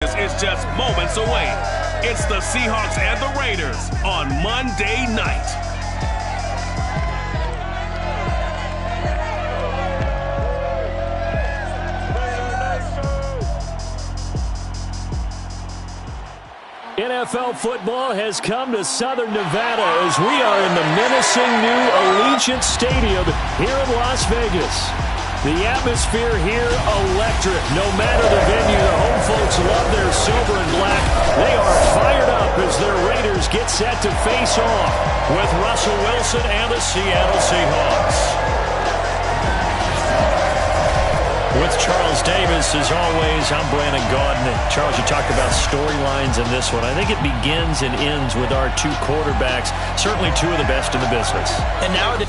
is just moments away. It's the Seahawks and the Raiders on Monday night. NFL football has come to Southern Nevada as we are in the menacing new Allegiant Stadium here in Las Vegas. The atmosphere here electric. No matter the venue, the home folks love their silver and black. They are fired up as their Raiders get set to face off with Russell Wilson and the Seattle Seahawks. With Charles Davis, as always, I'm Brandon Gaudin. Charles, you talked about storylines in this one. I think it begins and ends with our two quarterbacks, certainly two of the best in the business. And now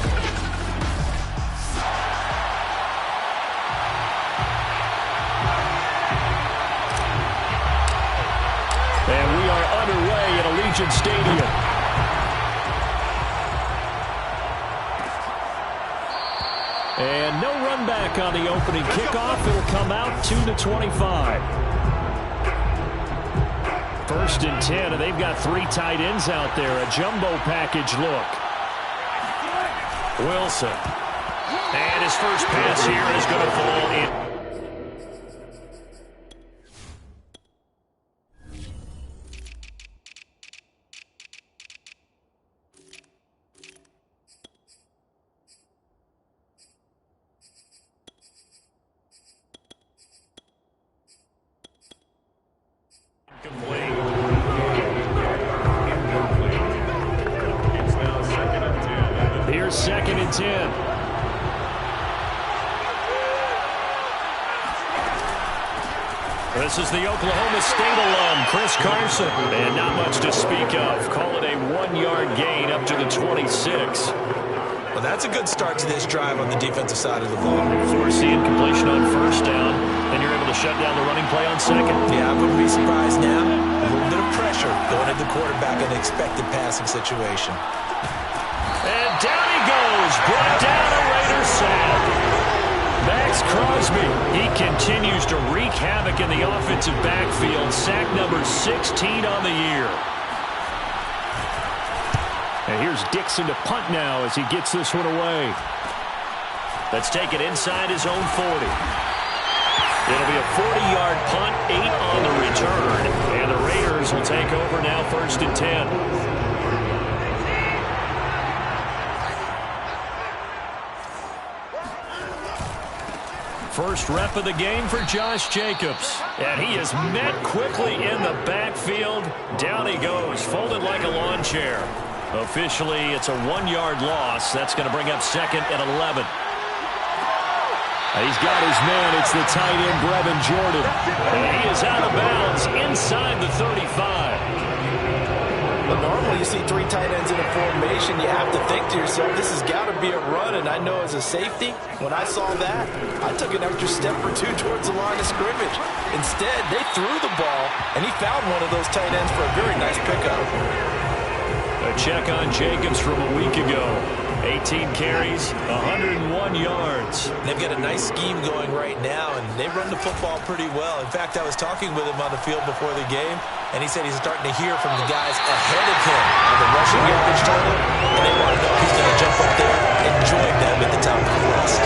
we are underway at Allegiant Stadium. And no run back on the opening kickoff. It'll come out 2-25. First and 10, and they've got three tight ends out there. A jumbo package look. Wilson. And his first pass here is going to fall in. Here's second and 10. This is the Oklahoma State alum, Chris Carson. And not much to speak of. Call it a 1-yard gain up to the 26. Well, that's a good start to this drive on the defensive side of the ball. Force the incompletion on first down, and you're able to shut down the running play on second. Yeah, I wouldn't be surprised now. A little bit of pressure going at the quarterback in an expected passing situation. And down he goes. Brought down a Raider sack. Max Crosby. He continues to wreak havoc in the offensive backfield. Sack number 16 on the year. And here's Dixon to punt now as he gets this one away. Let's take it inside his own 40. It'll be a 40-yard punt, 8 on the return. And the Raiders will take over now, first and 10. First rep of the game for Josh Jacobs. And he is met quickly in the backfield. Down he goes, folded like a lawn chair. Officially, it's a 1-yard loss. That's going to bring up second and 11. He's got his man. It's the tight end, Brevin Jordan. And he is out of bounds inside the 35. But normally you see three tight ends in a formation, you have to think to yourself, this has got to be a run. And I know as a safety, when I saw that, I took an extra step or two towards the line of scrimmage. Instead, they threw the ball, and he found one of those tight ends for a very nice pickup. A check on Jacobs from a week ago. 18 carries, 101 yards. They've got a nice scheme going right now, and they run the football pretty well. In fact, I was talking with him on the field before the game, and he said he's starting to hear from the guys ahead of him on the rushing yardage total, and they want to know he's going to jump up there and join them at the top of the list.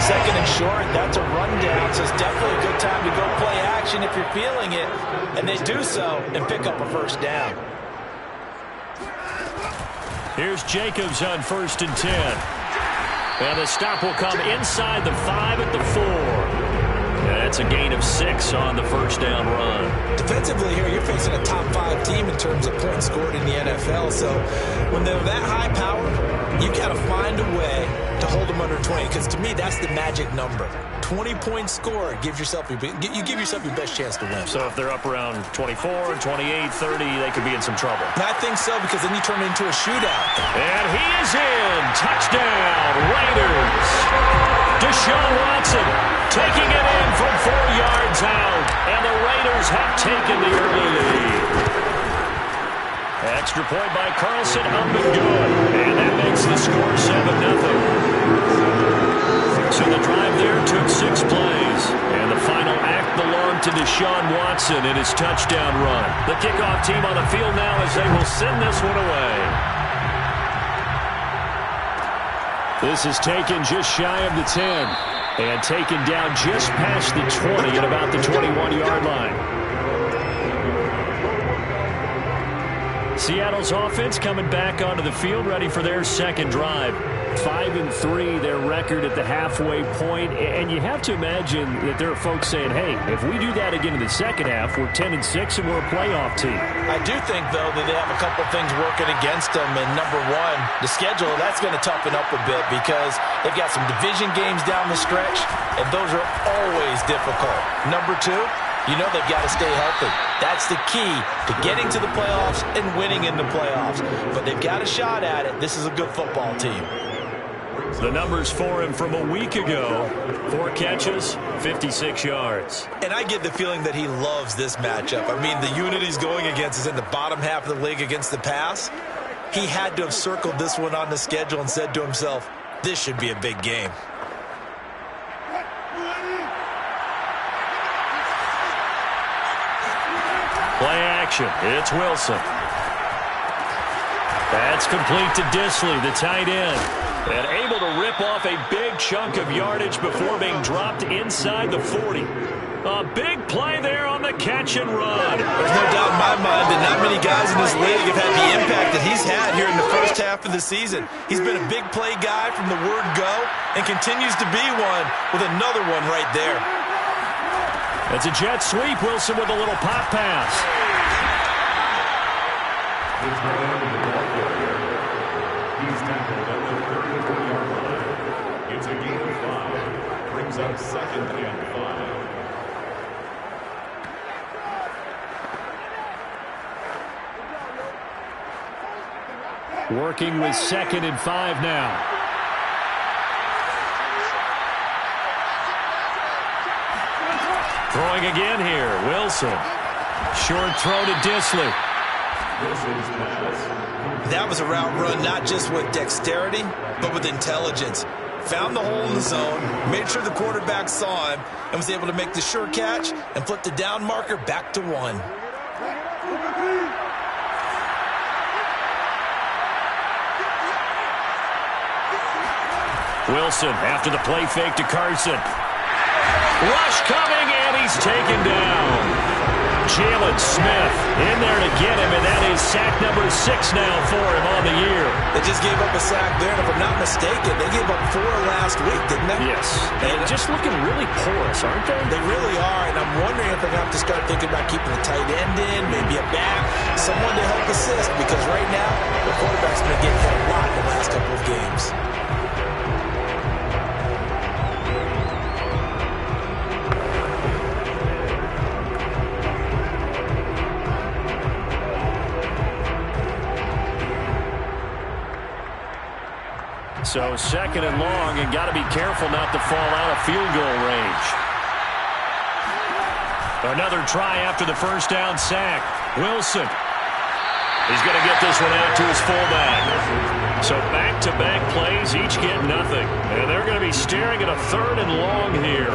Second and short, that's a rundown, so it's definitely a good time to go play action if you're feeling it, and they do so and pick up a first down. Here's Jacobs on first and 10. And the stop will come inside the 5 at the 4. And that's a gain of 6 on the first down run. Defensively here, you're facing a top 5 team in terms of points scored in the NFL. So when they're that high power, you got to find a way to hold them under 20. Because to me, that's the magic number. 20 points scored gives yourself you give yourself your best chance to win. So if they're up around 24, 28, 30, they could be in some trouble. I think so, because then you turn it into a shootout. And he is in. Touchdown, Raiders. Deshaun Watson taking it in from 4 yards out. And the Raiders have taken the early lead. Extra point by Carlson, up and good. And that makes the score 7-0. So the drive there took 6 plays. And the final act belonged to Deshaun Watson in his touchdown run. The kickoff team on the field now as they will send this one away. This is taken just shy of the 10. And taken down just past the 20 at about the 21-yard line. Seattle's offense coming back onto the field, ready for their second drive. 5-3, their record at the halfway point. And you have to imagine that there are folks saying, hey, if we do that again in the second half, we're 10-6 and we're a playoff team. I do think, though, that they have a couple things working against them. And number one, the schedule, that's going to toughen up a bit because they've got some division games down the stretch, and those are always difficult. Number two, you know they've got to stay healthy. That's the key to getting to the playoffs and winning in the playoffs. But they've got a shot at it. This is a good football team. The numbers for him from a week ago: 4 catches, 56 yards. And I get the feeling that he loves this matchup. I mean, the unit he's going against is in the bottom half of the league against the pass. He had to have circled this one on the schedule and said to himself, this should be a big game. Play action. It's Wilson. That's complete to Disley, the tight end. And able to rip off a big chunk of yardage before being dropped inside the 40. A big play there on the catch and run. There's no doubt in my mind that not many guys in this league have had the impact that he's had here in the first half of the season. He's been a big play guy from the word go and continues to be one with another one right there. That's a jet sweep. Wilson with a little pop pass. He's tackled at the 34-yard line. It's a gain of 5. Brings up 2nd and 5. Working with 2nd and 5 now. Throwing again here. Wilson. Short throw to Disley. That was a route run not just with dexterity, but with intelligence. Found the hole in the zone, made sure the quarterback saw him, and was able to make the sure catch and flip the down marker back to 1. Wilson after the play fake to Carson. Rush coming, and he's taken down. Jalen Smith in there to get him, and that is sack number 6 now for him on the year. They just gave up a sack there, and if I'm not mistaken, they gave up 4 last week, didn't they? Yes. And just looking really porous, aren't they? They really are, and I'm wondering if they're going to have to start thinking about keeping the tight end in, maybe a back, someone to help assist, because right now, the quarterback's been getting hit a lot in the last couple of games. So 2nd and long, and got to be careful not to fall out of field goal range. Another try after the first down sack. Wilson. He's going to get this one out to his fullback. So back-to-back plays, each get nothing. And they're going to be staring at a 3rd and long here.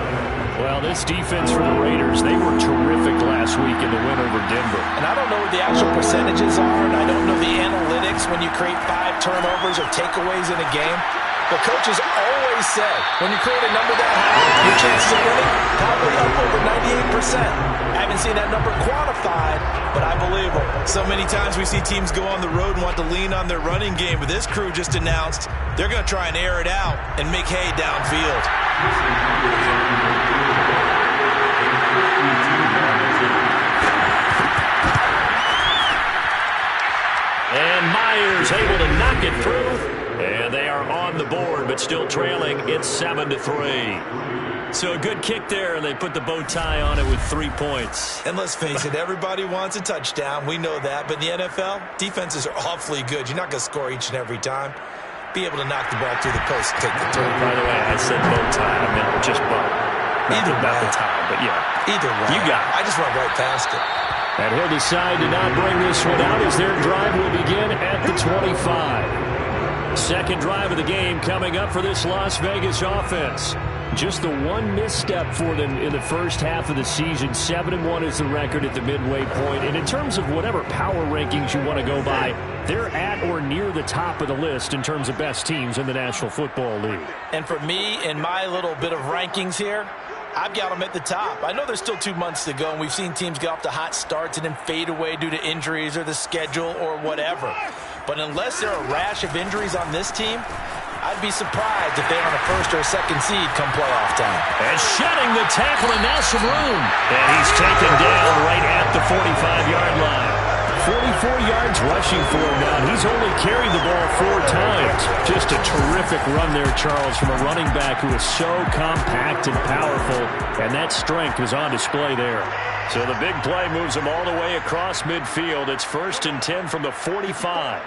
Well, this defense for the Raiders, they were terrific last week in the win over Denver. And I don't know what the actual percentages are, and I don't know the analytics when you create 5 turnovers or takeaways in a game. But coaches always say, when you create a number that high, your chances of winning probably up over 98%. I haven't seen that number quantified, but I believe them. So many times we see teams go on the road and want to lean on their running game, but this crew just announced they're going to try and air it out and make hay downfield. And Myers able to knock it through. And they are on the board, but still trailing. It's 7-3. So a good kick there, and they put the bow tie on it with 3 points. And let's face it, everybody wants a touchdown. We know that. But in the NFL, defenses are awfully good. You're not going to score each and every time. Be able to knock the ball through the post and take the turn. By the way, I said bow tie. I meant just bow. Either about the tie, but yeah. Either way. You got it. I just went right past it. And he'll decide to not bring this one out as their drive will begin at the 25. Second drive of the game coming up for this Las Vegas offense. Just the one misstep for them in the first half of the season. 7-1 is the record at the midway point. And in terms of whatever power rankings you want to go by, they're at or near the top of the list in terms of best teams in the National Football League. And for me, in my little bit of rankings here, I've got them at the top. I know there's still 2 months to go, and we've seen teams get off to hot starts and then fade away due to injuries or the schedule or whatever. But unless there are a rash of injuries on this team, I'd be surprised if they're on a first or a second seed come playoff time. And shedding the tackle, and now some room. And he's taken down right at the 45-yard line. 44 yards rushing for him now. He's only carried the ball 4 times. Just a terrific run there, Charles, from a running back who is so compact and powerful, and that strength was on display there. So the big play moves him all the way across midfield. It's 1st and 10 from the 45.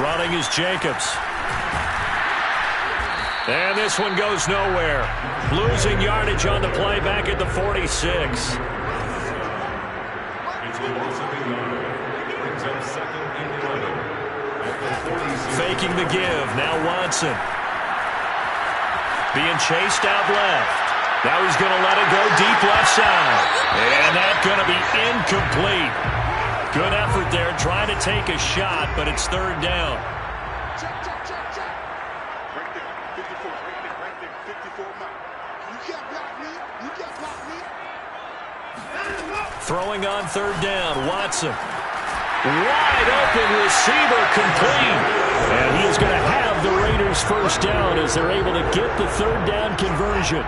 Running is Jacobs. And this one goes nowhere. Losing yardage on the play back at the 46. It's a loss of a yard. Brings up 2nd and 11 at the 46. Faking the give. Now Watson. Being chased out left. Now he's going to let it go deep left side. And that's going to be incomplete. Good effort there trying to take a shot, but it's 3rd down. Throwing on 3rd down, Watson. Wide open receiver, complete. And he is going to have the Raiders' 1st down as they're able to get the 3rd down conversion.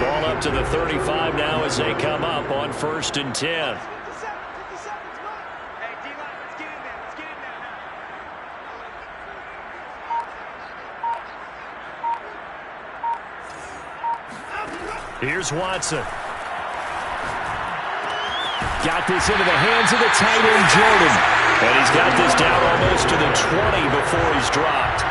Ball up to the 35 now as they come up on 1st and 10. Here's Watson. Got this into the hands of the tight end, Jordan. And he's got this down almost to the 20 before he's dropped.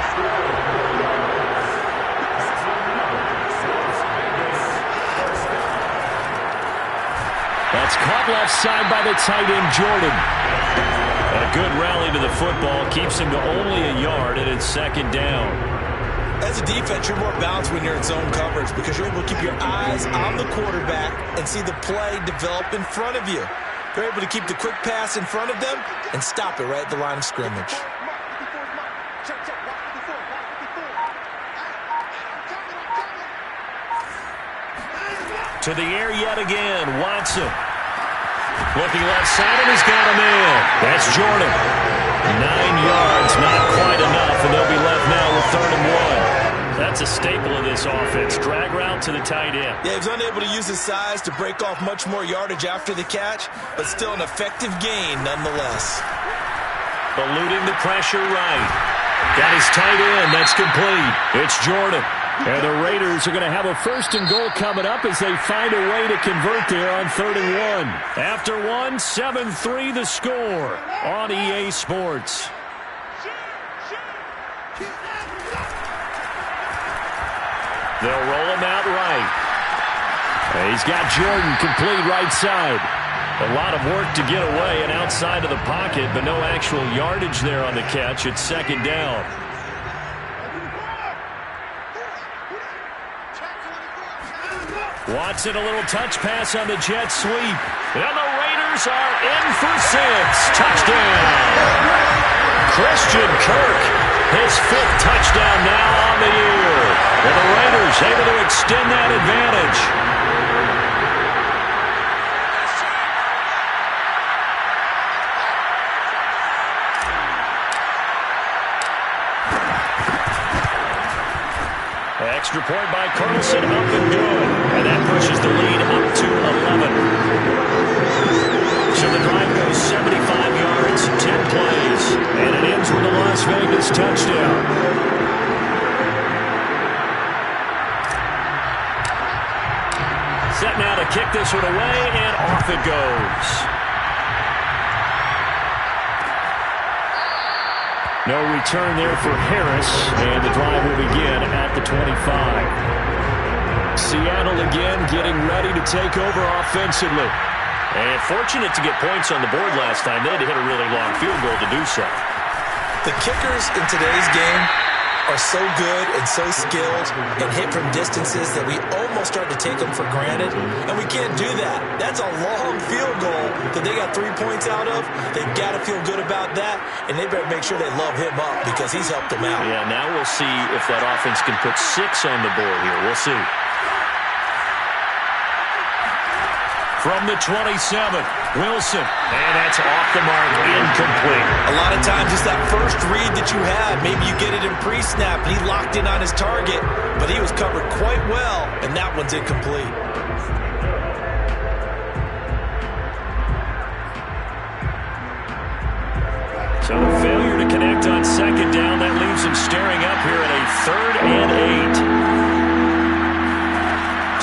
That's caught left side by the tight end, Jordan. A good rally to the football keeps him to only a yard, and it's 2nd down. As a defense, you're more balanced when you're in zone coverage because you're able to keep your eyes on the quarterback and see the play develop in front of you. They're able to keep the quick pass in front of them and stop it right at the line of scrimmage. To the air yet again, Watson. Looking left side, and he's got him in. That's Jordan. 9 yards, not quite enough, and they'll be left now with 3rd and 1. That's a staple of this offense. Drag route to the tight end. Yeah, he was unable to use his size to break off much more yardage after the catch, but still an effective gain nonetheless. Eluding the pressure right. Got his tight end. That's complete. It's Jordan. And the Raiders are going to have a 1st and goal coming up as they find a way to convert there on 3rd and 1. After 1, 7-3 the score on EA Sports. They'll roll him out right. And he's got Jordan complete right side. A lot of work to get away and outside of the pocket, but no actual yardage there on the catch. It's 2nd down. Watson, a little touch pass on the jet sweep. And the Raiders are in for 6. Touchdown. Christian Kirk, his 5th touchdown now on the year. And the Raiders able to extend that advantage. Extra point by Carlson, up and good. And that pushes the lead up to 11. So the drive goes 75 yards, 10 plays, and it ends with a Las Vegas touchdown. Set now to kick this one away, and off it goes. No return there for Harris, and the drive will begin at the 25. Seattle again getting ready to take over offensively. And fortunate to get points on the board last time. They had to hit a really long field goal to do so. The kickers in today's game are so good and so skilled and hit from distances that we almost start to take them for granted, and we can't do that. That's a long field goal that they got 3 points out of. They've got to feel good about that, and they better make sure they love him up because he's helped them out. Yeah, now we'll see if that offense can put 6 on the board here. We'll see. From the 27, Wilson, and that's off the mark, incomplete. A lot of times it's that first read that you have. Maybe you get it in pre-snap, and he locked in on his target, but he was covered quite well, and that one's incomplete. So the failure to connect on second down, that leaves him staring up here at a 3rd and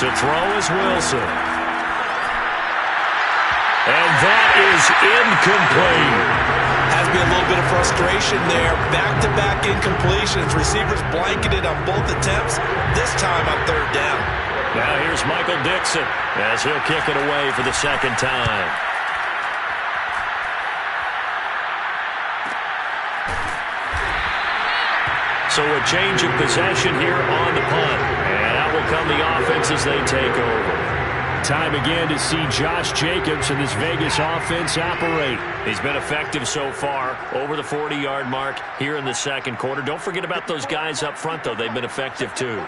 8. To throw is Wilson. And that is incomplete. Has been a little bit of frustration there. Back-to-back incompletions. Receivers blanketed on both attempts, this time on 3rd down. Now here's Michael Dixon as he'll kick it away for the second time. So a change of possession here on the punt. And out will come the offense as they take over. Time again to see Josh Jacobs and this Vegas offense operate. He's been effective so far, over the 40-yard mark here in the second quarter. Don't forget about those guys up front, though. They've been effective, too.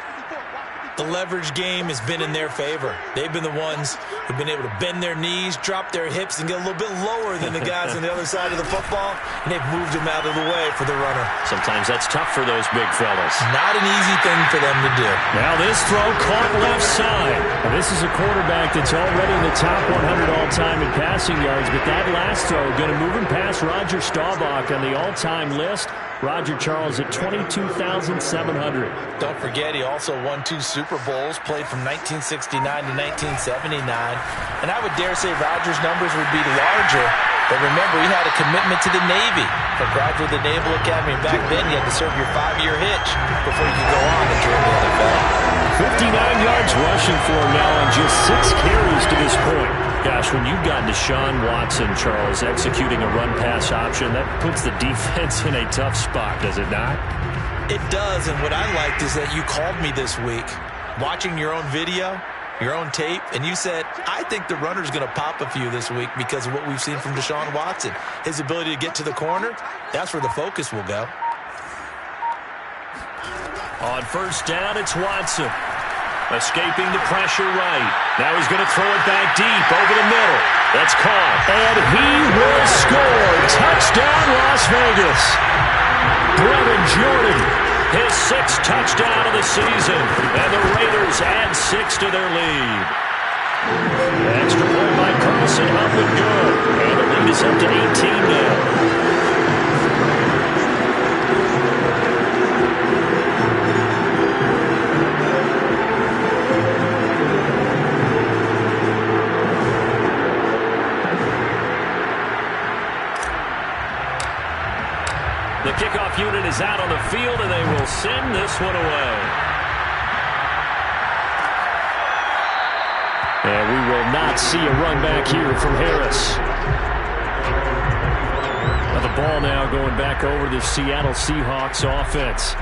The leverage game has been in their favor. They've been the ones who've been able to bend their knees, drop their hips, and get a little bit lower than the guys on the other side of the football, and they've moved them out of the way for the runner. Sometimes that's tough for those big fellas. Not an easy thing for them to do. Now this throw caught left side. Now this is a quarterback that's already in the top 100 all-time in passing yards, but that last throw going to move him past Roger Staubach on the all-time list. Roger Charles at 22,700. Don't forget, he also won 2 Super Bowls, played from 1969 to 1979. And I would dare say Roger's numbers would be larger. But remember, he had a commitment to the Navy. For graduate of the Naval Academy. And back then, you had to serve your 5-year hitch before you could go on and join the NFL. 59 yards rushing for him now on just 6 carries to this point. Gosh, when you've got Deshaun Watson, Charles, executing a run-pass option, that puts the defense in a tough spot, does it not? It does, and what I liked is that you called me this week, watching your own video, your own tape, and you said, I think the runner's going to pop a few this week because of what we've seen from Deshaun Watson. His ability to get to the corner, that's where the focus will go. On first down, it's Watson. Escaping the pressure right. Now he's going to throw it back deep over the middle. That's caught. And he will score. Touchdown, Las Vegas. Brevin Jordan, his 6th touchdown of the season. And the Raiders add 6 to their lead. Extra point by Carlson, up and good. And the lead is up to 18 now. The kickoff unit is out on the field, and they will send this one away. And we will not see a run back here from Harris. Now the ball now going back over to the Seattle Seahawks offense.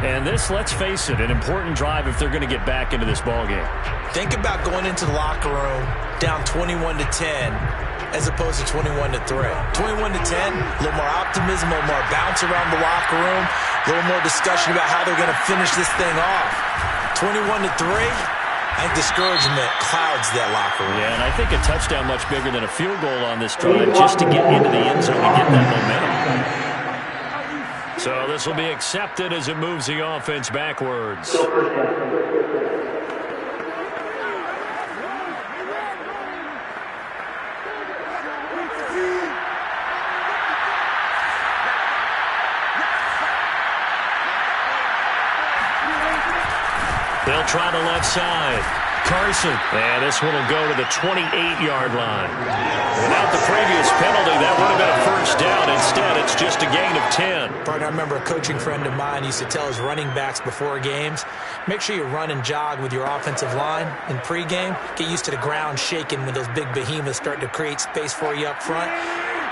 And this, let's face it, an important drive if they're going to get back into this ballgame. Think about going into the locker room down 21-10. As opposed to 21-3. 21-10, a little more optimism, a little more bounce around the locker room, a little more discussion about how they're going to finish this thing off. 21-3, I think discouragement clouds that locker room. Yeah, and I think a touchdown much bigger than a field goal on this drive just to get into the end zone and get that momentum. So this will be accepted as it moves the offense backwards. They'll try the left side. Carson. And this one will go to the 28-yard line. Without the previous penalty, that would have been a first down. Instead, it's just a gain of 10. Partner, I remember a coaching friend of mine used to tell his running backs before games, make sure you run and jog with your offensive line in pregame. Get used to the ground shaking when those big behemoths start to create space for you up front.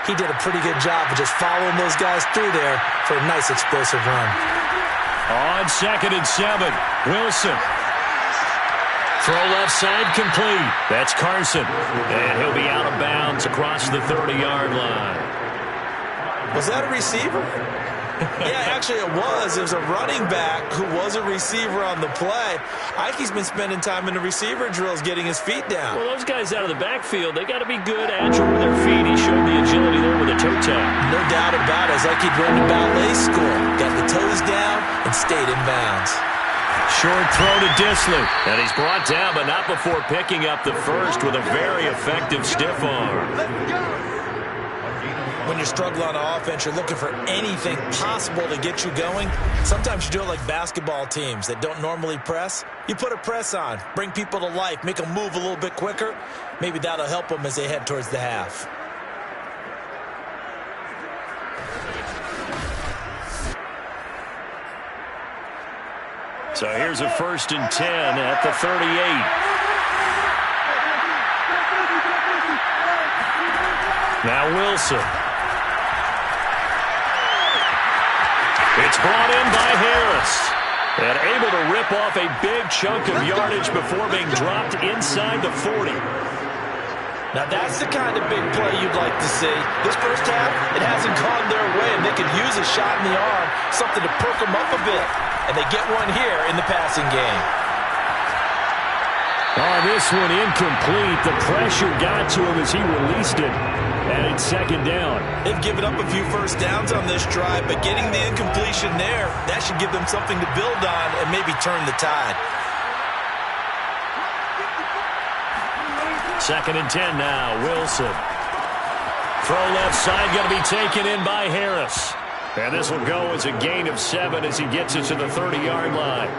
He did a pretty good job of just following those guys through there for a nice explosive run. On 2nd and 7, Wilson. Throw left side complete. That's Carson. And he'll be out of bounds across the 30-yard line. Was that a receiver? Yeah, actually it was. It was a running back who was a receiver on the play. Ikey's been spending time in the receiver drills getting his feet down. Well, those guys out of the backfield, they got to be good, agile with their feet. He showed the agility there with a toe tap. No doubt about it. It's like he'd run the ballet school. Got the toes down and stayed in bounds. Short throw to Dissly. And he's brought down, but not before picking up the first with a very effective stiff arm. When you're struggling on offense, you're looking for anything possible to get you going. Sometimes you do it like basketball teams that don't normally press. You put a press on, bring people to life, make them move a little bit quicker. Maybe that'll help them as they head towards the half. So here's a 1st and 10 at the 38. Now Wilson. It's brought in by Harris. And able to rip off a big chunk of yardage before being dropped inside the 40. Now that's the kind of big play you'd like to see. This first half, it hasn't gone their way, and they could use a shot in the arm, something to perk them up a bit. And they get one here in the passing game. Oh, this one incomplete. The pressure got to him as he released it. And it's 2nd down. They've given up a few first downs on this drive, but getting the incompletion there, that should give them something to build on and maybe turn the tide. 2nd and 10 now, Wilson. Throw left side, going to be taken in by Harris. And this will go as a gain of 7 as he gets it to the 30-yard line.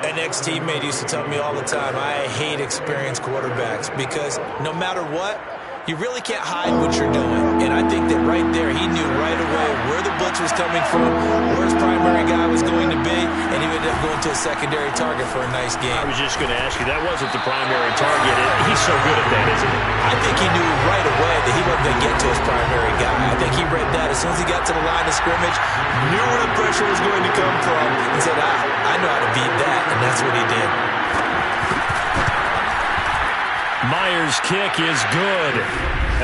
An ex-teammate used to tell me all the time, I hate experienced quarterbacks because no matter what, you really can't hide what you're doing. And I think that right there, he knew right away where the blitz was coming from, where his primary guy was going to be, and he ended up going to a secondary target for a nice game. I was just going to ask you, that wasn't the primary target. He's so good at that, isn't he? I think he knew right away that he wasn't going to get to his primary guy. I think he read that as soon as he got to the line of scrimmage, knew where the pressure was going to come from, and said, I know how to beat that, and that's what he did. Myers' kick is good,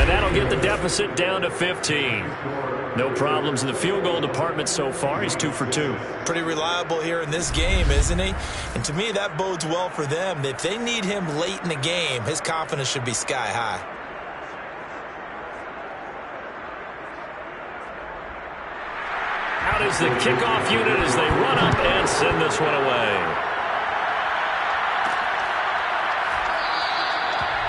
and that'll get the deficit down to 15. No problems in the field goal department so far. He's 2 for 2. Pretty reliable here in this game, isn't he? And to me, that bodes well for them. If they need him late in the game, his confidence should be sky high. Out is the kickoff unit as they run up and send this one away.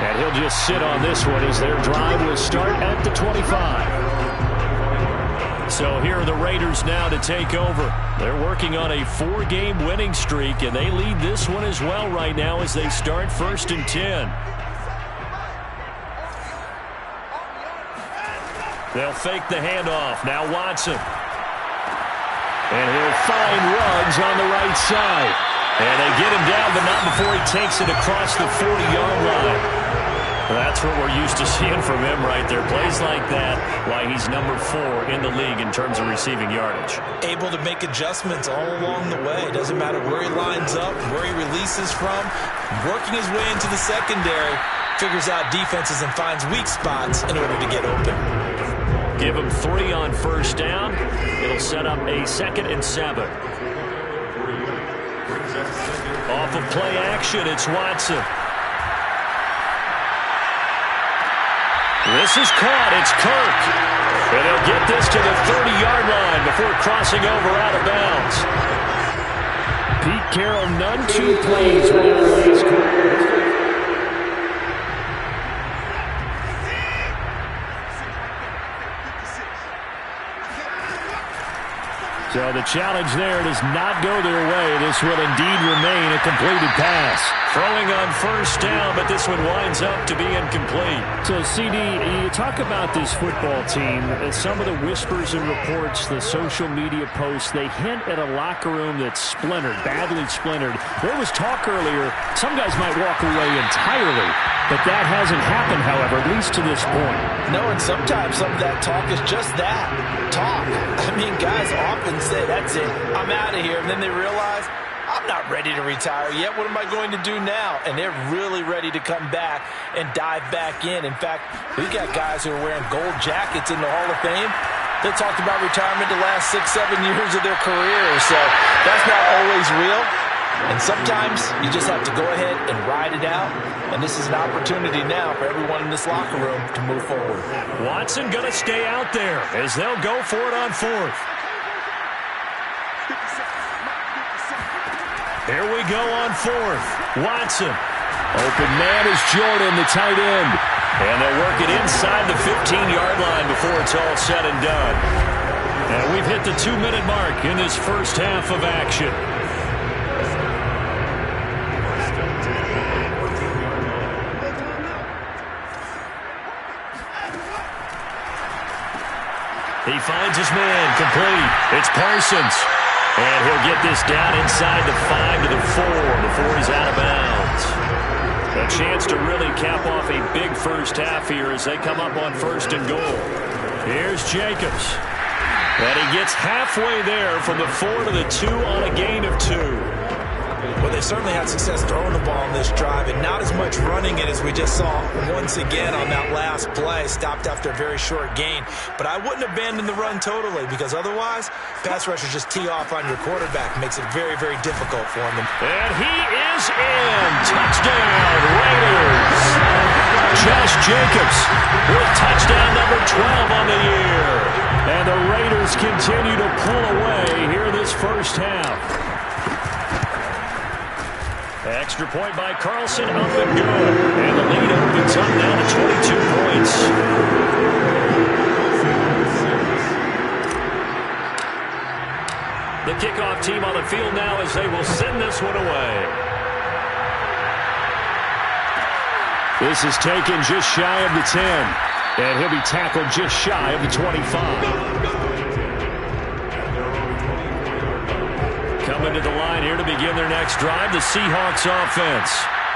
And he'll just sit on this one as their drive will start at the 25. So here are the Raiders now to take over. They're working on a 4-game winning streak, and they lead this one as well right now as they start 1st and 10. They'll fake the handoff. Now Watson. And he'll find Ruggs on the right side. And they get him down, but not before he takes it across the 40-yard line. That's what we're used to seeing from him right there. Plays like that, why he's number 4 in the league in terms of receiving yardage. Able to make adjustments all along the way. Doesn't matter where he lines up, where he releases from. Working his way into the secondary, figures out defenses and finds weak spots in order to get open. Give him 3 on 1st down. It'll set up a 2nd and 7. Off of play action, it's Watson. This is caught. It's Kirk. And he'll get this to the 30-yard line before crossing over out of bounds. Pete Carroll, none too pleased with that last call. So the challenge there does not go their way. This will indeed remain a completed pass. Throwing on first down, but this one winds up to be incomplete. So, CD, you talk about this football team. Some of the whispers and reports, the social media posts, they hint at a locker room that's splintered, badly splintered. There was talk earlier, some guys might walk away entirely, but that hasn't happened, however, at least to this point. No, and sometimes some of that talk is just that, talk. I mean, guys often say, that's it, I'm out of here, and then they realize, I'm not ready to retire yet. What am I going to do now? And they're really ready to come back and dive back in. In fact, we've got guys who are wearing gold jackets in the Hall of Fame. They talked about retirement the last 6-7 years of their career. So that's not always real. And sometimes you just have to go ahead and ride it out. And this is an opportunity now for everyone in this locker room to move forward. Watson going to stay out there as they'll go for it on fourth. Here we go on fourth. Watson. Open man is Jordan, the tight end. And they'll work it inside the 15-yard line before it's all said and done. And we've hit the 2-minute mark in this first half of action. He finds his man, complete. It's Parsons. And he'll get this down inside the 5 to the 4 before he's out of bounds. A chance to really cap off a big first half here as they come up on first and goal. Here's Jacobs. And he gets halfway there from the 4 to the 2 on a gain of 2. Well, they certainly had success throwing the ball in this drive, and not as much running it as we just saw once again on that last play. Stopped after a very short gain. But I wouldn't abandon the run totally, because otherwise, pass rushers just tee off on your quarterback. Makes it very, very difficult for him. And he is in. Touchdown, Raiders. Josh Jacobs with touchdown number 12 on the year. And the Raiders continue to pull away here this first half. Extra point by Carlson, up and good. And the lead opens up now to 22 points. The kickoff team on the field now as they will send this one away. This is taken just shy of the 10. And he'll be tackled just shy of the 25. Coming to the line here to begin their next drive, the Seahawks offense.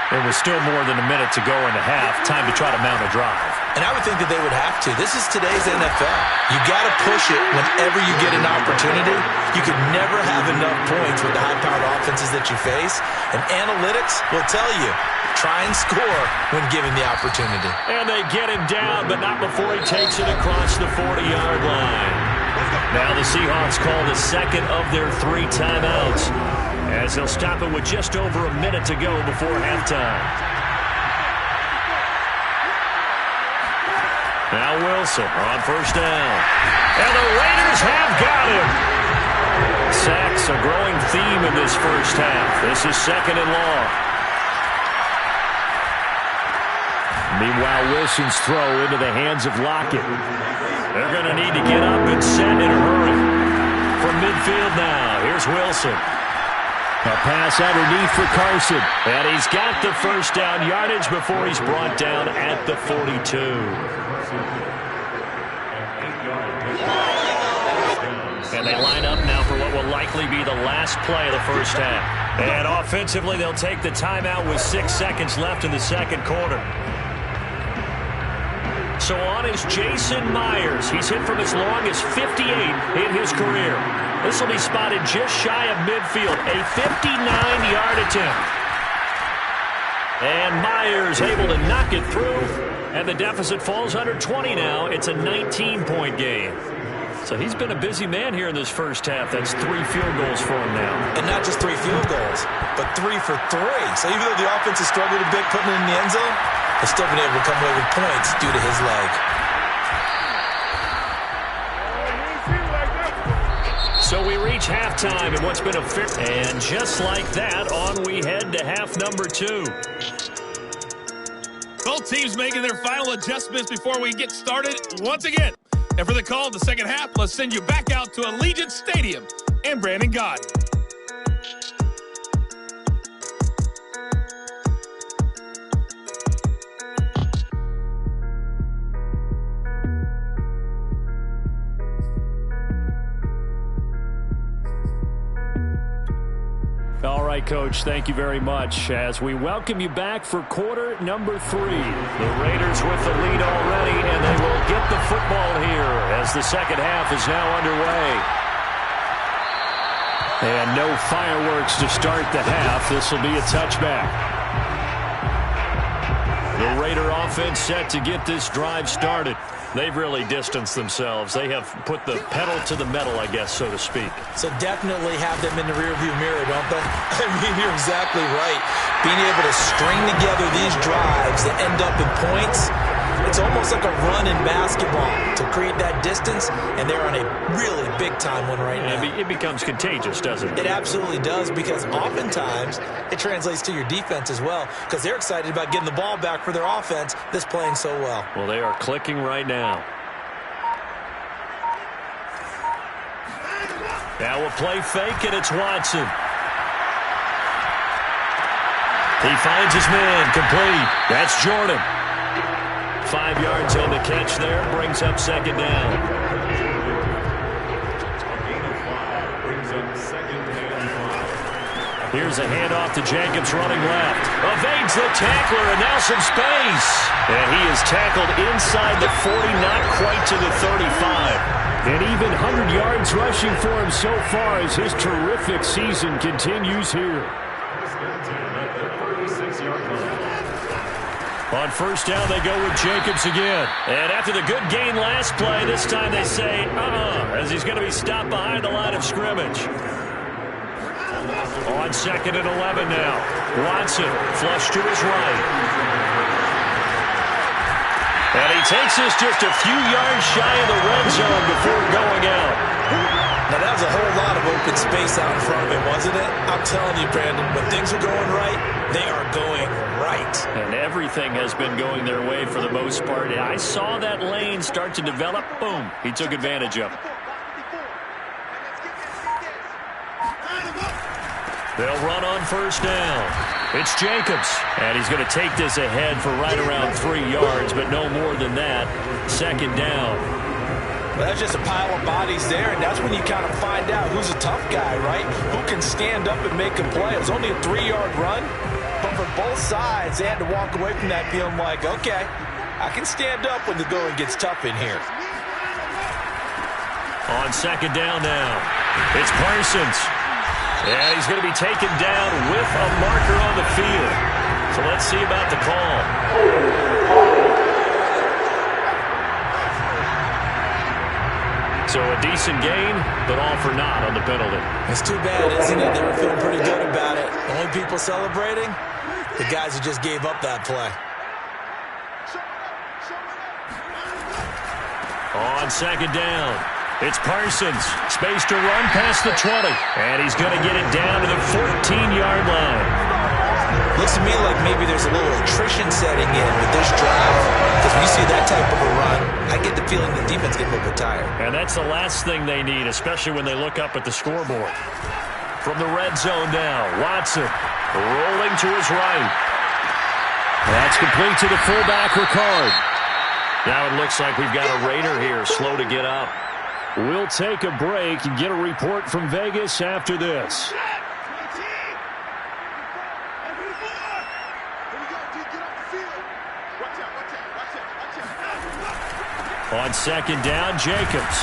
There was still more than a minute to go in the half. Time to try to mount a drive. And I would think that they would have to. This is today's NFL. You got to push it whenever you get an opportunity. You could never have enough points with the high-powered offenses that you face. And analytics will tell you, try and score when given the opportunity. And they get him down, but not before he takes it across the 40-yard line. Now the Seahawks call the second of their 3 timeouts as they'll stop it with just over a minute to go before halftime. Now Wilson on first down. And the Raiders have got him. Sacks a growing theme in this first half. This is second and long. Meanwhile, Wilson's throw into the hands of Lockett. They're going to need to get up and set in a hurry. From midfield now, here's Wilson. A pass underneath for Carson. And he's got the first down yardage before he's brought down at the 42. And they line up now for what will likely be the last play of the first half. And offensively, they'll take the timeout with 6 seconds left in the second quarter. So on is Jason Myers. He's hit from as long as 58 in his career. This will be spotted just shy of midfield. A 59-yard attempt. And Myers able to knock it through. And the deficit falls under 20 now. It's a 19-point game. So he's been a busy man here in this first half. That's 3 field goals for him now. And not just 3 field goals, but 3 for 3. So even though the offense has struggled a bit putting it in the end zone, they've still been able to come away with points due to his leg. So we reach halftime in what's been a fair... And just like that, on we head to half number 2. Both teams making their final adjustments before we get started once again. And for the call of the second half, let's send you back out to Allegiant Stadium and Brandon Gaudin. right, Coach. Thank you very much. As we welcome you back for quarter number 3. The Raiders with the lead already, and they will get the football here as the second half is now underway. And no fireworks to start the half. This will be a touchback. The Raider offense set to get this drive started. They've really distanced themselves. They have put the pedal to the metal, I guess, so to speak. So definitely have them in the rearview mirror, don't they? I mean, you're exactly right. Being able to string together these drives that end up in points, it's almost like a run in basketball to create that distance, and they're on a really big-time one right now. It becomes contagious, doesn't it? It absolutely does, because oftentimes it translates to your defense as well, because they're excited about getting the ball back for their offense that's playing so well. Well, they are clicking right now. Now a play fake, and it's Watson. He finds his man, complete. That's Jordan. 5 yards on the catch there, brings up second down. Here's a handoff to Jacobs running left. Evades the tackler, and now some space. And he is tackled inside the 40, not quite to the 35. And even 100 yards rushing for him so far as his terrific season continues here. On first down, they go with Jacobs again. And after the good gain last play, this time they say, as he's going to be stopped behind the line of scrimmage. On second and 11 now. Watson, flush to his right. And he takes this just a few yards shy of the red zone before going out. Now, that was a whole lot of open space out in front of him, wasn't it? I'm telling you, Brandon, when things are going right, they are going right. And everything has been going their way for the most part. I saw that lane start to develop. Boom. He took advantage of it. They'll run on first down. It's Jacobs. And he's going to take this ahead for right around 3 yards, but no more than that. Second down. Well, that's just a pile of bodies there, and that's when you kind of find out who's a tough guy, right? Who can stand up and make a play. It was only a 3-yard run, but for both sides, they had to walk away from that feeling like, okay, I can stand up when the going gets tough in here. On second down now, it's Parsons. And he's going to be taken down with a marker on the field. So let's see about the call. So a decent gain, but all for naught on the penalty. It's too bad, isn't it? They were feeling pretty good about it. The only people celebrating, the guys who just gave up that play. On second down, it's Parsons. Space to run past the 20. And he's going to get it down to the 14-yard line. Looks to me like maybe there's a little attrition setting in with this drive. Because when you see that type of a run, I get the feeling the defense gets a little bit tired. And that's the last thing they need, especially when they look up at the scoreboard. From the red zone now, Watson rolling to his right. That's complete to the fullback, Ricard. Now it looks like we've got a Raider here, slow to get up. We'll take a break and get a report from Vegas after this. On second down, Jacobs.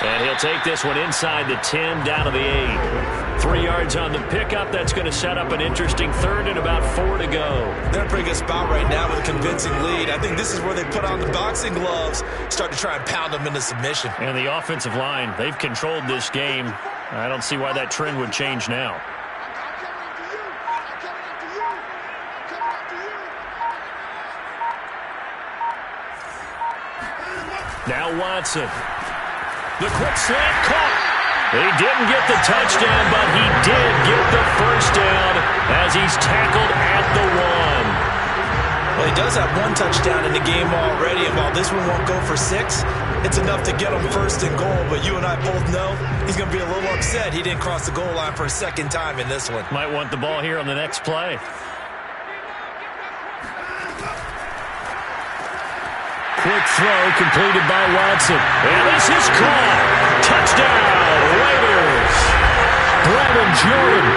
And he'll take this one inside the 10, down to the 8. 3 yards on the pickup. That's going to set up an interesting third and about 4 to go. They're in a pretty good spot right now with a convincing lead. I think this is where they put on the boxing gloves, start to try and pound them into submission. And the offensive line, they've controlled this game. I don't see why that trend would change now. Now Watson. The quick slant caught. He didn't get the touchdown, but he did get the first down as he's tackled at the 1. Well, he does have 1 touchdown in the game already, and while this one won't go for 6, it's enough to get him first and goal. But you and I both know he's going to be a little upset he didn't cross the goal line for a second time in this one. Might want the ball here on the next play. Quick throw completed by Watson. And this is caught. Touchdown, Raiders. Brevin Jordan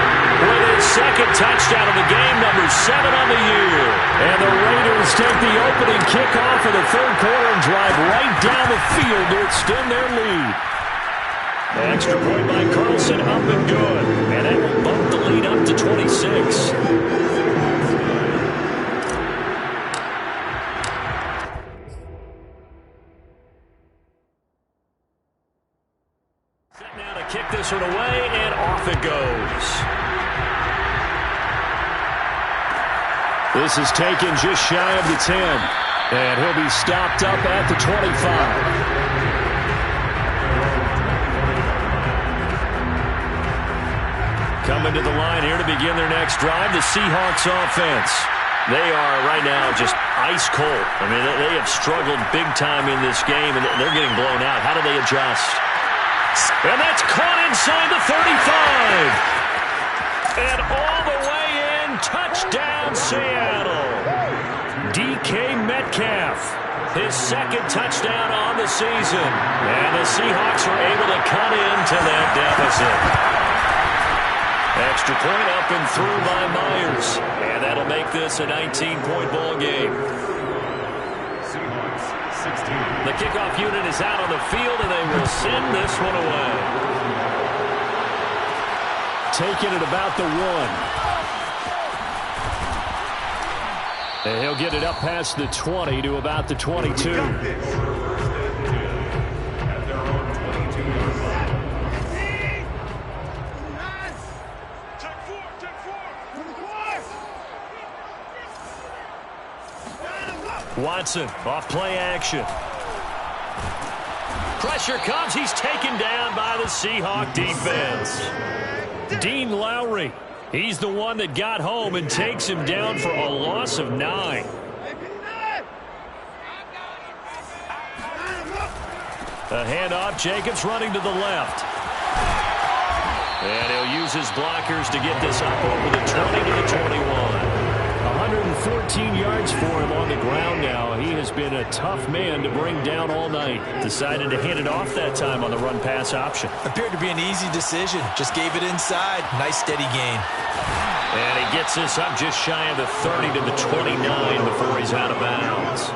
with second touchdown of the game, number 7 on the year. And the Raiders take the opening kickoff of the third quarter and drive right down the field to extend their lead. Extra point by Carlson, up and good. And that will bump the lead up to 26. Now to kick this one away, and off it goes. This is taken just shy of the 10. And he'll be stopped up at the 25. Coming to the line here to begin their next drive, the Seahawks offense. They are right now just ice cold. I mean, they have struggled big time in this game, and they're getting blown out. How do they adjust? And that's caught inside the 35. And all the way in, touchdown Seattle. DK Metcalf, his second touchdown on the season. And the Seahawks are able to cut into that deficit. Extra point up and through by Myers. And that'll make this a 19-point ball game. Seahawks 16. The kickoff unit is out on the field, and they will send this one away. Taking it about the 1. And he'll get it up past the 20 to about the 22. Watson, off play action. Pressure comes. He's taken down by the Seahawk defense. Dean Lowry, he's the one that got home and takes him down for a loss of 9. A handoff. Jacobs running to the left. And he'll use his blockers to get this up over the 20 to the 21. 114 yards for him on the ground now. He has been a tough man to bring down all night. Decided to hand it off that time on the run-pass option. Appeared to be an easy decision. Just gave it inside. Nice steady gain. And he gets this up just shy of the 30 to the 29 before he's out of bounds.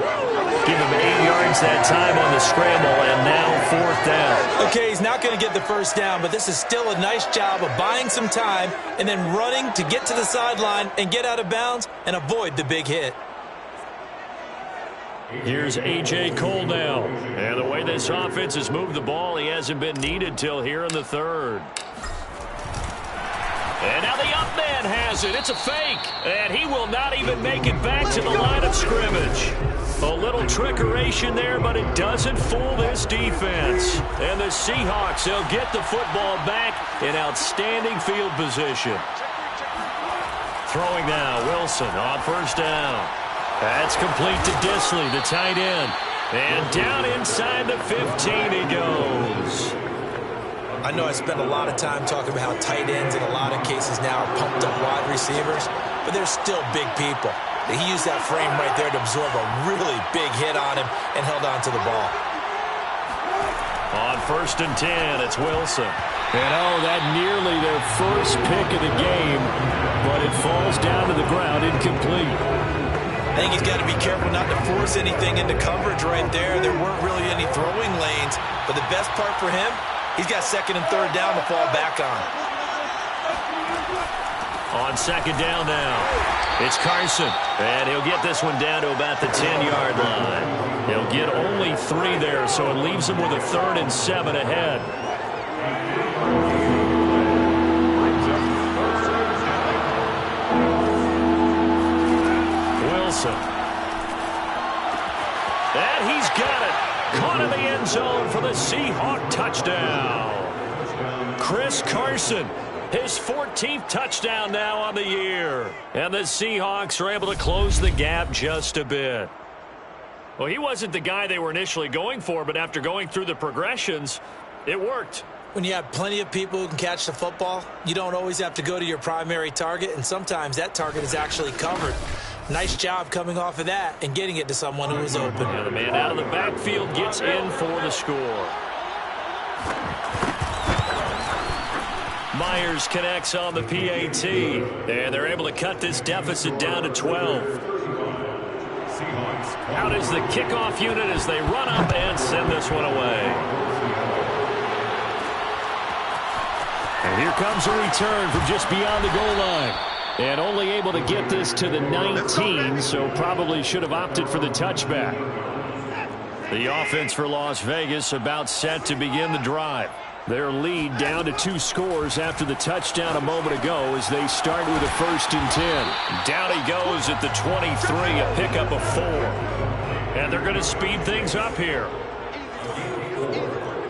Give him 8 yards that time on the scramble, and now 4th down. Okay, he's not going to get the first down, but this is still a nice job of buying some time and then running to get to the sideline and get out of bounds and avoid the big hit. Here's A.J. Cole now. And the way this offense has moved the ball, he hasn't been needed till here in the 3rd. And now the up man has it. It's a fake. And he will not even make it back to the line of scrimmage. A little trickeration there, but it doesn't fool this defense. And the Seahawks, they'll get the football back in outstanding field position. Throwing now, Wilson on 1st down. That's complete to Disley, the tight end. And down inside the 15 he goes. I know I spent a lot of time talking about how tight ends in a lot of cases now are pumped up wide receivers, but they're still big people. He used that frame right there to absorb a really big hit on him and held on to the ball. On 1st and 10, it's Wilson. And that nearly their first pick of the game, but it falls down to the ground incomplete. I think he's got to be careful not to force anything into coverage right there. There weren't really any throwing lanes, but the best part for him, he's got 2nd and 3rd down to fall back on. On 2nd down now, it's Carson. And he'll get this one down to about the 10-yard line. He'll get only 3 there, so it leaves him with a 3rd and 7 ahead. Wilson. And he's got it. Caught in the end zone for the Seahawk touchdown. Chris Carson, his 14th touchdown now on the year. And the Seahawks are able to close the gap just a bit. Well, he wasn't the guy they were initially going for, but after going through the progressions, it worked. When you have plenty of people who can catch the football, you don't always have to go to your primary target, and sometimes that target is actually covered. Nice job coming off of that and getting it to someone who was open. And the man out of the backfield gets in for the score. Myers connects on the PAT, and they're able to cut this deficit down to 12. Out is the kickoff unit as they run up and send this one away. And here comes a return from just beyond the goal line. And only able to get this to the 19, so probably should have opted for the touchback. The offense for Las Vegas about set to begin the drive. Their lead down to 2 scores after the touchdown a moment ago as they start with a 1st and 10. Down he goes at the 23, a pickup of 4. And they're going to speed things up here.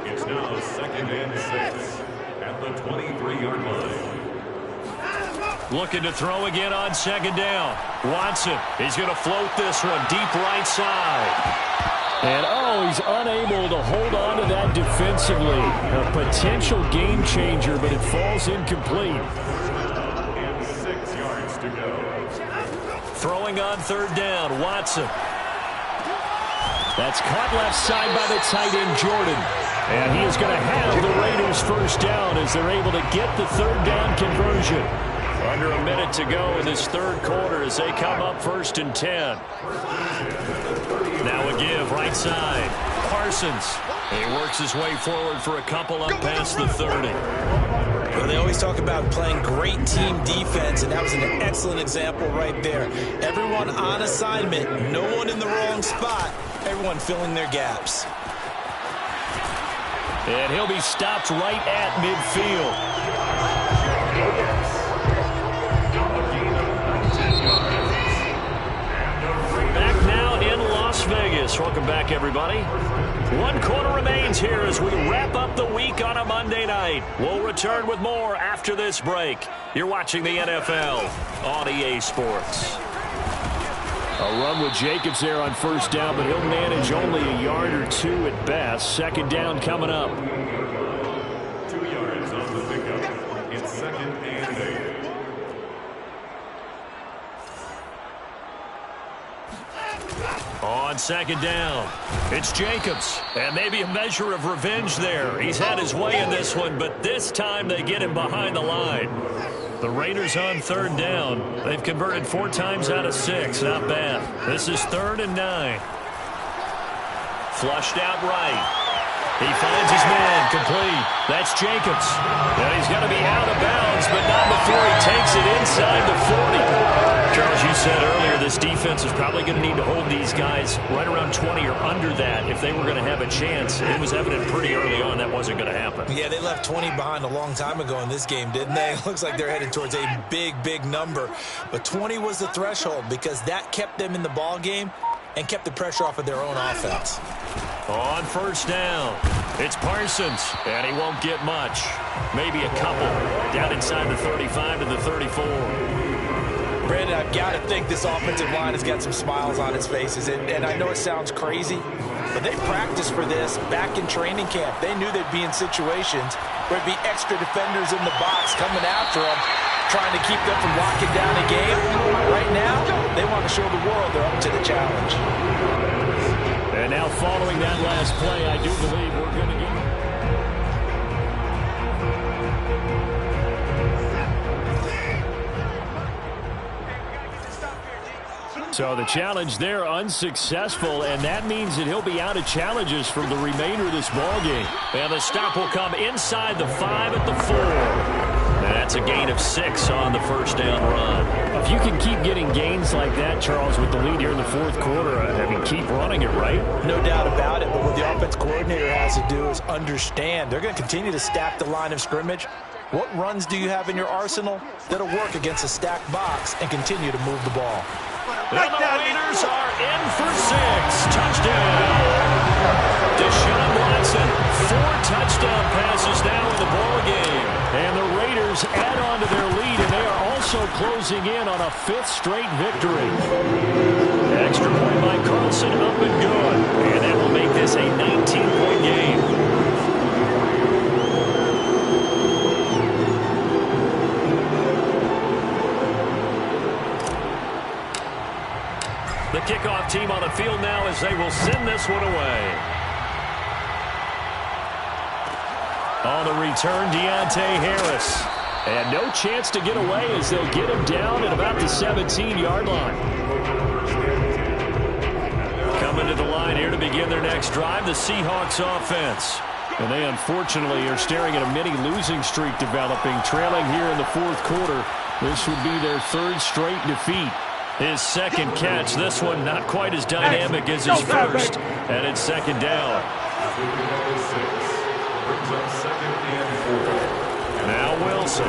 It's now 2nd and 6 at the 23-yard line. Looking to throw again on 2nd down. Watson, he's going to float this one deep right side. And, he's unable to hold on to that defensively. A potential game changer, but it falls incomplete. And 6 yards to go. Throwing on 3rd down, Watson. That's caught left side by the tight end, Jordan. And he is going to have the Raiders 1st down as they're able to get the 3rd down conversion. Under a minute to go in this 3rd quarter as they come up 1st and 10. Now a give right side. Parsons. He works his way forward for a couple up past the 30. Well, they always talk about playing great team defense, and that was an excellent example right there. Everyone on assignment, no one in the wrong spot, everyone filling their gaps. And he'll be stopped right at midfield. Back now in Las Vegas. Welcome back, everybody. 1 quarter remains here as we wrap up the week on a Monday night. We'll return with more after this break. You're watching the NFL on EA Sports. A run with Jacobs there on 1st down, but he'll manage only a yard or 2 at best. 2nd down coming up. 2 yards on the pickup. It's 2nd and 8. On 2nd down, it's Jacobs. And maybe a measure of revenge there. He's had his way in this one, but this time they get him behind the line. The Raiders on 3rd down. They've converted 4 times out of 6. Not bad. This is 3rd and 9. Flushed out right. He finds his man complete. That's Jacobs. And he's going to be out of bounds, but not before he takes it inside the 40. Charles, you said earlier this defense is probably going to need to hold these guys right around 20 or under that if they were going to have a chance. It was evident pretty early on that wasn't going to happen. Yeah, they left 20 behind a long time ago in this game, didn't they? It looks like they're headed towards a big, big number. But 20 was the threshold because that kept them in the ball game and kept the pressure off of their own offense. On 1st down, it's Parsons, and he won't get much. Maybe a couple. Down inside the 35 to the 34. Brandon, I've got to think this offensive line has got some smiles on its faces. And I know it sounds crazy, but they practiced for this back in training camp. They knew they'd be in situations where it'd be extra defenders in the box coming after them, trying to keep them from locking down a game. Right now, they want to show the world they're up to the challenge. And now following that last play, I do believe we're going to get... So the challenge there unsuccessful, and that means that he'll be out of challenges for the remainder of this ball game. And the stop will come inside the 5 at the 4. That's a gain of 6 on the 1st down run. If you can keep getting gains like that, Charles, with the lead here in the 4th quarter, I mean, keep running it, right? No doubt about it, but what the offense coordinator has to do is understand they're going to continue to stack the line of scrimmage. What runs do you have in your arsenal that'll work against a stacked box and continue to move the ball? And the Raiders are in for 6. Touchdown. Deshaun Watson, 4 touchdown passes now in the ball game. And the Raiders add on to their lead, and they are also closing in on a 5th straight victory. Extra point by Carlson, up and good. And that will make this a 19-point game. The kickoff team on the field now as they will send this one away. On the return, Deontay Harris. And no chance to get away as they'll get him down at about the 17-yard line. Coming to the line here to begin their next drive, the Seahawks offense. And they unfortunately are staring at a mini losing streak developing, trailing here in the fourth quarter. This would be their third straight defeat. His second catch, this one not quite as dynamic as his first. And it's second down. Now Wilson.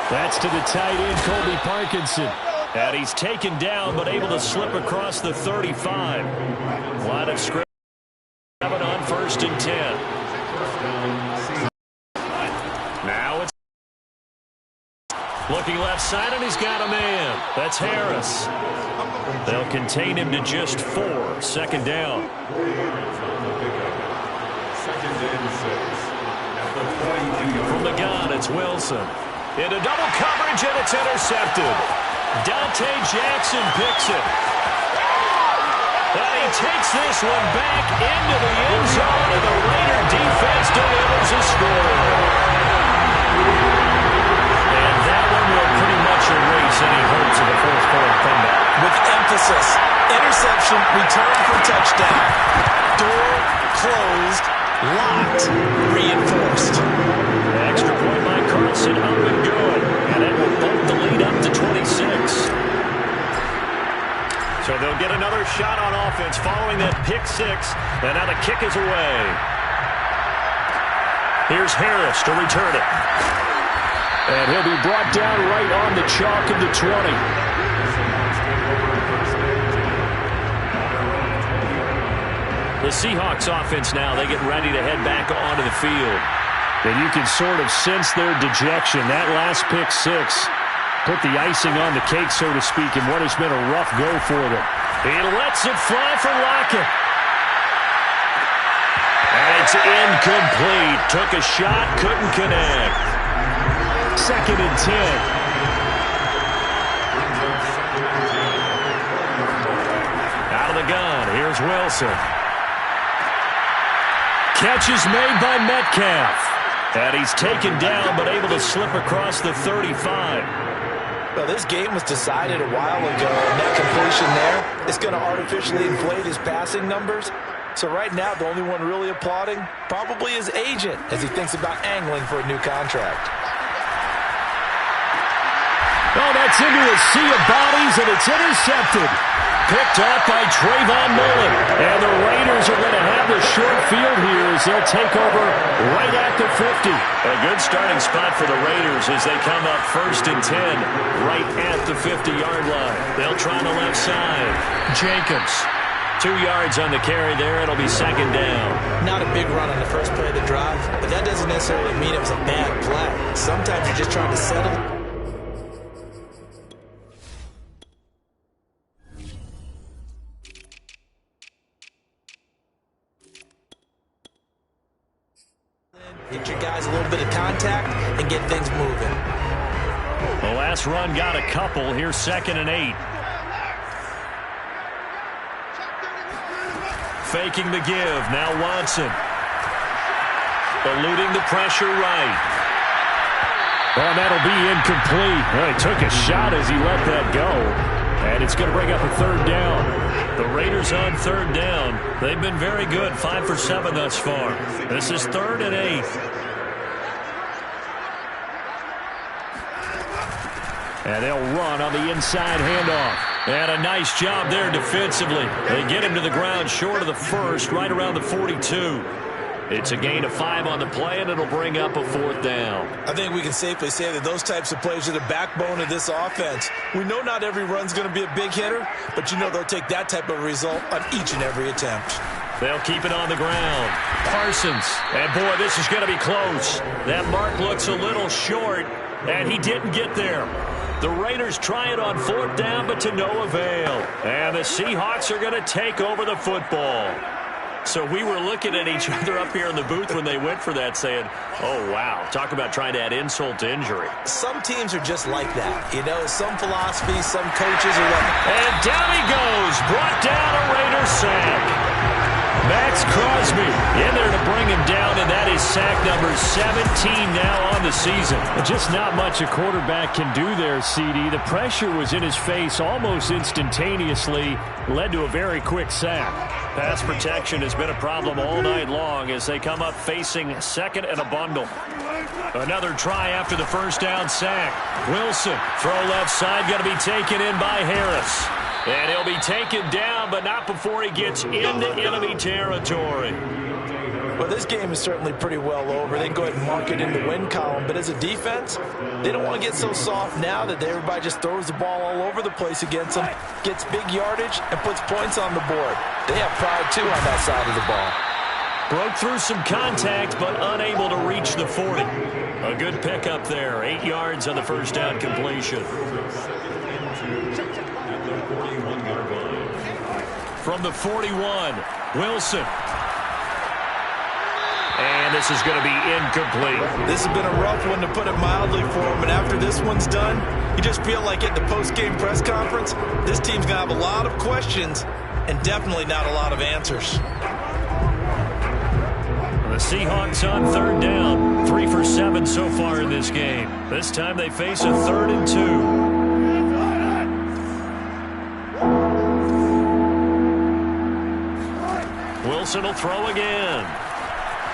That's to the tight end, Colby Parkinson. And he's taken down, but able to slip across the 35. Line of scrimmage on 1st and 10. Now it's looking left side, and he's got a man. That's Harris. They'll contain him to just 4. Second down. From the gun, it's Wilson. Into double coverage, and it's intercepted. Dante Jackson picks it. And he takes this one back into the end zone, and the Raider defense delivers a score. And that one will pretty much erase any hopes of a fourth quarter comeback. With emphasis, interception, return for touchdown. Door closed, locked, reinforced. The extra point by Carlson up and good. And that will bump the lead up to 26. So they'll get another shot on offense following that pick six. And now the kick is away. Here's Harris to return it. And he'll be brought down right on the chalk of the 20. The Seahawks offense now, they get ready to head back onto the field. And you can sort of sense their dejection. That last pick six put the icing on the cake, so to speak, in what has been a rough go for them. He lets it fly for Lockett. And it's incomplete. Took a shot, couldn't connect. Second and 10. Out of the gun, here's Wilson. Catch is made by Metcalf. And he's taken down, but able to slip across the 35. Well, this game was decided a while ago, and that completion there is going to artificially inflate his passing numbers. So right now, the only one really applauding probably his agent as he thinks about angling for a new contract. Oh, that's into a sea of bodies, and it's intercepted. Picked off by Trayvon Mullen. And the Raiders are going to have the short field here as they'll take over right at the 50. A good starting spot for the Raiders as they come up 1st and 10 right at the 50-yard line. They'll try the left side. Jacobs. 2 yards on the carry there. It'll be second down. Not a big run on the first play of the drive, but that doesn't necessarily mean it was a bad play. Sometimes you're just trying to settle. Get your guys a little bit of contact and get things moving. The last run got a couple. Here's 2nd and 8. Faking the give. Now Watson. Eluding the pressure right. Oh, that'll be incomplete. Well, he took a shot as he let that go. And it's going to bring up a 3rd down. The Raiders on 3rd down. They've been very good. 5 for 7 thus far. This is 3rd and 8. And they'll run on the inside handoff. And a nice job there defensively. They get him to the ground short of the first, right around the 42. It's a gain of 5 on the play, and it'll bring up a 4th down. I think we can safely say that those types of plays are the backbone of this offense. We know not every run's going to be a big hitter, but you know they'll take that type of result on each and every attempt. They'll keep it on the ground. Parsons. And, boy, this is going to be close. That mark looks a little short, and he didn't get there. The Raiders try it on 4th down, but to no avail. And the Seahawks are going to take over the football. So we were looking at each other up here in the booth when they went for that saying, oh, wow, talk about trying to add insult to injury. Some teams are just like that. You know, some philosophies, some coaches are like. And down he goes, brought down a Raider sack. Max Crosby in there to bring him down, and that is sack number 17 now on the season. Just not much a quarterback can do there, CD. The pressure was in his face almost instantaneously, led to a very quick sack. Pass protection has been a problem all night long as they come up facing second and a bundle. Another try after the first down sack. Wilson, throw left side, going to be taken in by Harris. And he'll be taken down, but not before he gets into enemy territory. Well, this game is certainly pretty well over. They can go ahead and mark it in the win column. But as a defense, they don't want to get so soft now that everybody just throws the ball all over the place against them, gets big yardage, and puts points on the board. They have pride, too, on that side of the ball. Broke through some contact, but unable to reach the 40. A good pickup there. 8 yards on the first down completion. From the 41, Wilson. And this is going to be incomplete. This has been a rough one, to put it mildly, for him. And after this one's done, you just feel like at the post-game press conference, this team's going to have a lot of questions and definitely not a lot of answers. The Seahawks on third down. 3 for 7 so far in this game. This time they face a 3rd and 2. Wilson will throw again.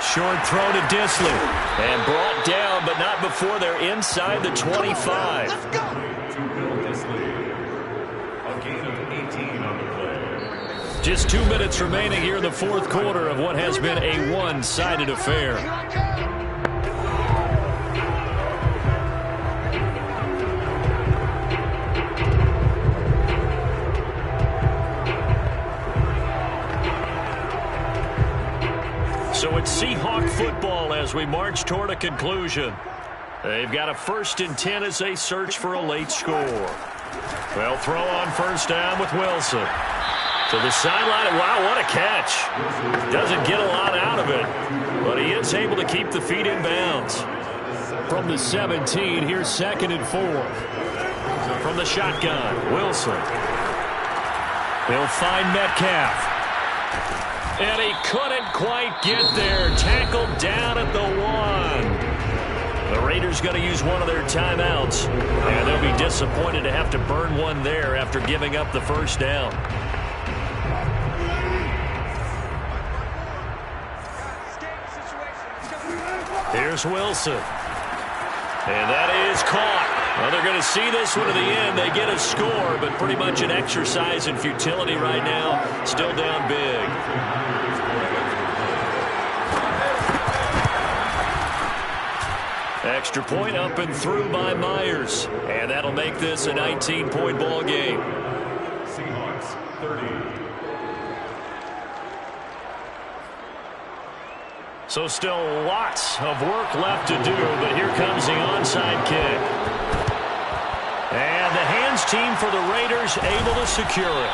Short throw to Dissly. And brought down, but not before they're inside the 25. To Will Dissly. A gain of 18 on the play. Just 2 minutes remaining here in the fourth quarter of what has been a one-sided affair. So it's Seahawk football as we march toward a conclusion. They've got a 1st and 10 as they search for a late score. They'll throw on first down with Wilson. To the sideline. Wow, what a catch. Doesn't get a lot out of it, but he is able to keep the feet in bounds. From the 17, here's 2nd and 4. From the shotgun, Wilson. He'll find Metcalf. And he couldn't quite get there. Tackled down at the 1. The Raiders going to use one of their timeouts. And they'll be disappointed to have to burn one there after giving up the first down. Here's Wilson. And that is caught. Well, they're going to see this one to the end. They get a score, but pretty much an exercise in futility right now. Still down big. Extra point up and through by Myers. And that'll make this a 19-point ball game. Seahawks 30. So still lots of work left to do, but here comes the onside kick. And the hands team for the Raiders able to secure it.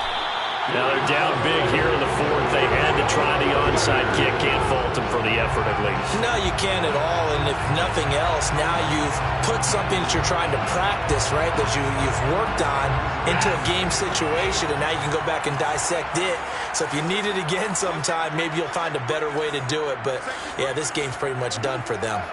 Now they're down big here in the 4th. They had to try the onside kick. Can't fault them for the effort at least. No, you can't at all. And if nothing else, now you've put something that you're trying to practice, right, that you've worked on into a game situation, and now you can go back and dissect it. So if you need it again sometime, maybe you'll find a better way to do it. But, yeah, this game's pretty much done for them.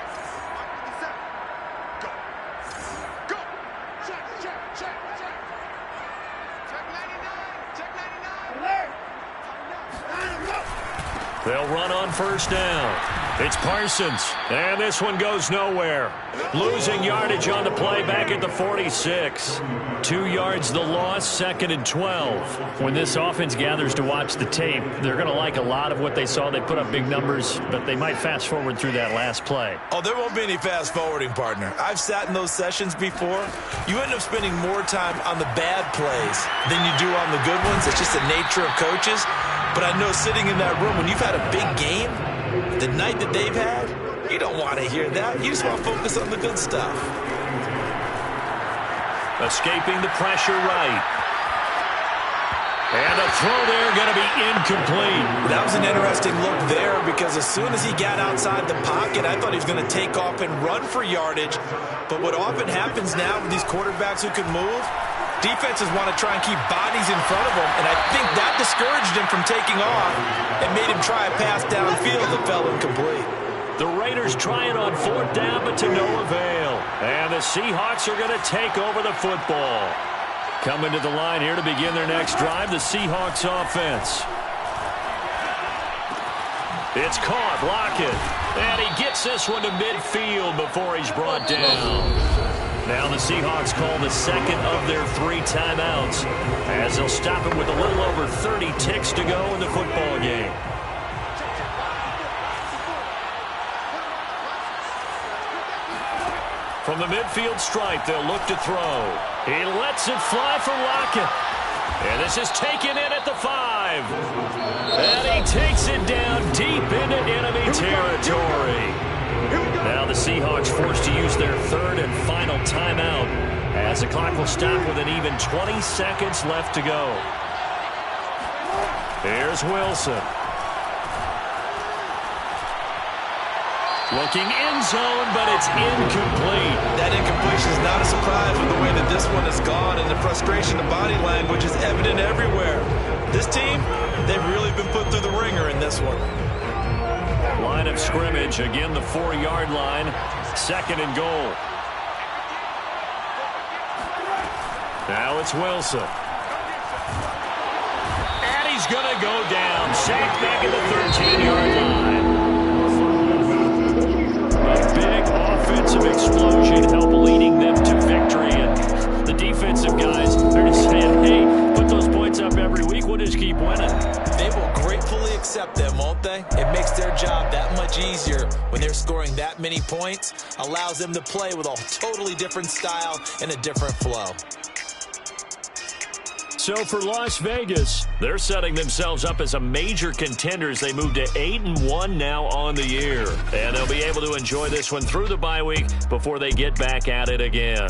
They'll run on first down. It's Parsons, and this one goes nowhere. Losing yardage on the play back at the 46. 2 yards the loss, 2nd and 12. When this offense gathers to watch the tape, they're going to like a lot of what they saw. They put up big numbers, but they might fast forward through that last play. Oh, there won't be any fast forwarding, partner. I've sat in those sessions before. You end up spending more time on the bad plays than you do on the good ones. It's just the nature of coaches. But I know sitting in that room, when you've had a big game, the night that they've had, you don't want to hear that. You just want to focus on the good stuff. Escaping the pressure right. And the throw there going to be incomplete. That was an interesting look there because as soon as he got outside the pocket, I thought he was going to take off and run for yardage. But what often happens now with these quarterbacks who can move, defenses want to try and keep bodies in front of them, and I think that discouraged him from taking off and made him try a pass downfield that fell incomplete. The Raiders trying on 4th down, but to no avail. And the Seahawks are going to take over the football. Coming to the line here to begin their next drive, the Seahawks offense. It's caught, Lockett. And he gets this one to midfield before he's brought down. Now the Seahawks call the second of their 3 timeouts as they'll stop it with a little over 30 ticks to go in the football game. From the midfield stripe, they'll look to throw. He lets it fly for Lockett. And this is taken in at the 5. And he takes it down deep into enemy territory. Now the Seahawks forced to use their 3rd and final timeout as the clock will stop with an even 20 seconds left to go. Here's Wilson. Looking end zone, but it's incomplete. That incompletion is not a surprise with the way that this one has gone, and the frustration, the body language is evident everywhere. This team, they've really been put through the ringer in this one. Line of scrimmage, again the 4-yard line, 2nd and goal. Now it's Wilson. And he's going to go down, sacked back at the 13-yard line. A big offensive explosion helped leading them to victory. And the defensive guys, they're just saying, hey, put those points up every week. We'll just keep winning. They will gratefully accept them, won't they? It makes their job that much easier when they're scoring that many points. Allows them to play with a totally different style and a different flow. So for Las Vegas, they're setting themselves up as a major contender as they move to 8-1 now on the year. And they'll be able to enjoy this one through the bye week before they get back at it again.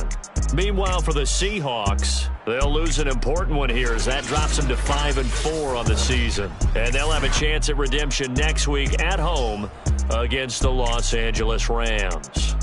Meanwhile, for the Seahawks, they'll lose an important one here as that drops them to 5-4 on the season. And they'll have a chance at redemption next week at home against the Los Angeles Rams.